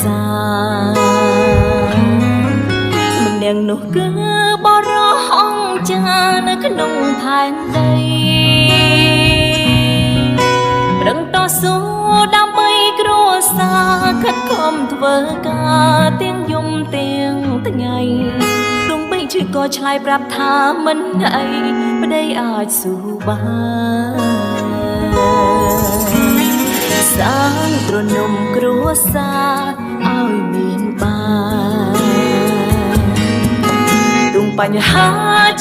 សាម្នាក់នោះគឺបរោះអង្គចានៅក្នុងផែនដីប្រឹងតស៊ូដើម្បីគ្រួសារខិតខំធ្វើការទាំងយំទាំងថ្ងៃទោះបីជួយក៏ឆ្លើយប្រាប់ថាមិនអីប្តីអាចស៊ូបានសាងទ្រនំគ្រួសារឲ្យមានបានទុំបញ្ហា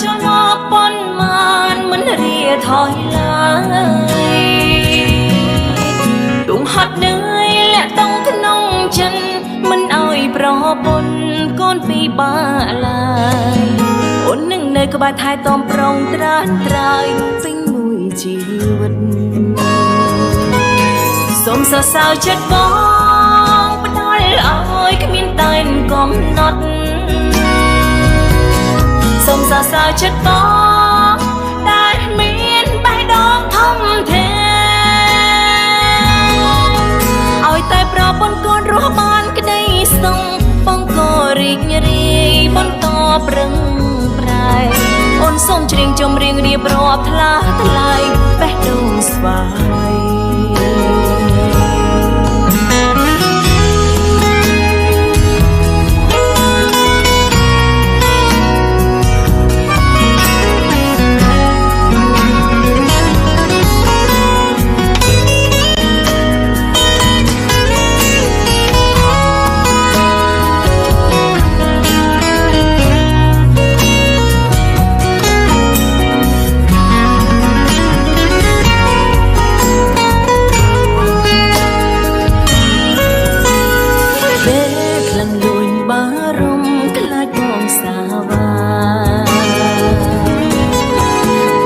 ចូលមកប៉ុន្មានមិនរាថយឡើយទុំហត់នឿយលាក់តង់ក្នុងចិនមិនឲ្យប្រពន្ធកូនពីបាឡើយអូននឹងនៅក្បែរថែទាំប្រងត្រានត្រើយពេញមួយជីវិតសូមសរសើរចិត្តបងផ្ដល់ឲ្យគ្មានតែនកំណត់សូមសរសើរចិត្តបងដែលមានបេះដូងធំធេងឲ្យតែប្រពន្ធកូនរស់បានក្តីសុខបងក៏រីករាយបន្តប្រឹងប្រែងអូនសូមច្រៀងចម្រៀងរៀបរាប់ថ្លាថ្លៃបេះដូងស្វាយ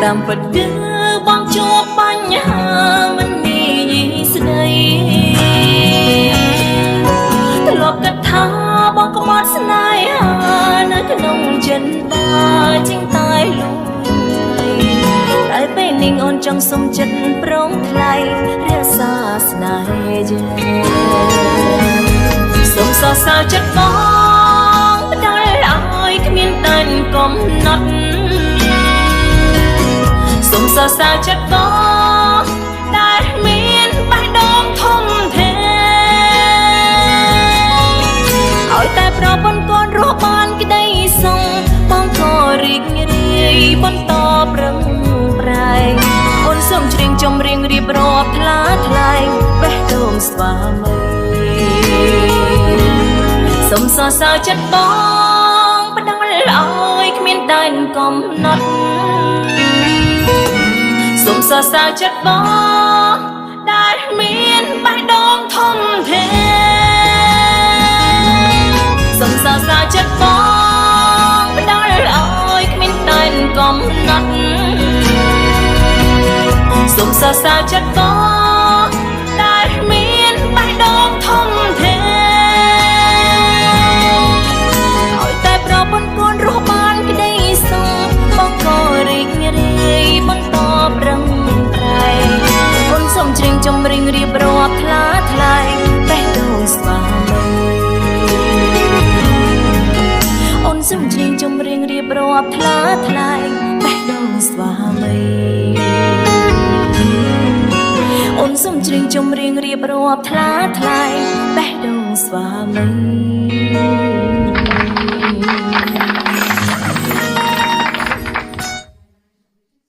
តាមពិតគឺបងជួបបញ្ហាមិននិយាយស្ដីធ្លាប់គិតថាបងក្បត់ស្នេហានៅក្នុងចិនតាជាងតែលួយតែពេលនេះអូនចង់សុំចិត្តប្រងថ្លៃរក្សាស្នេហ៍សូមសរសើរចិត្តបងផ្ដល់ឲ្យគ្មានតែនកំណត់សូមសរសើរចិត្តបងដែលមានបេះដូងធំធេងឲ្យតែប្រពន្ធកូនរស់បានក្តីសុខបងក៏រីករាយបន្តប្រឹងប្រែងអូនសូមច្រៀងចម្រៀងរៀបរាប់ថ្លាថ្លែងបេះដូងស្វាមីសូមសរសើរចិត្តបងផ្ដល់ឲ្យគ្មានតែនកំណត់សូមសរសើរចិត្តបងដែលមានបេះដូងធំធេងសូមសរសើរចិត្តបងផ្ដល់ឲ្យគ្មានតែនកំណត់សូមសរសើរចិត្តបងដែលមានបេះដូងធំធេងឲ្យតែប្រពន្ធកូនរស់បានក្តីសុខបងក៏រីករាយបន្តប្រឹងប្រែងអូនសូមច្រៀងចម្រៀងរៀបរាប់ថ្លាថ្លៃបេះដូងស្វាមីអូនសូមច្រៀងចម្រៀងរៀបរាប់ថ្លាថ្លៃបេះដូងស្វាមីអូនសូមច្រៀងចម្រៀងរៀបរាប់ថ្លាថ្លៃបេះដូងស្វាមី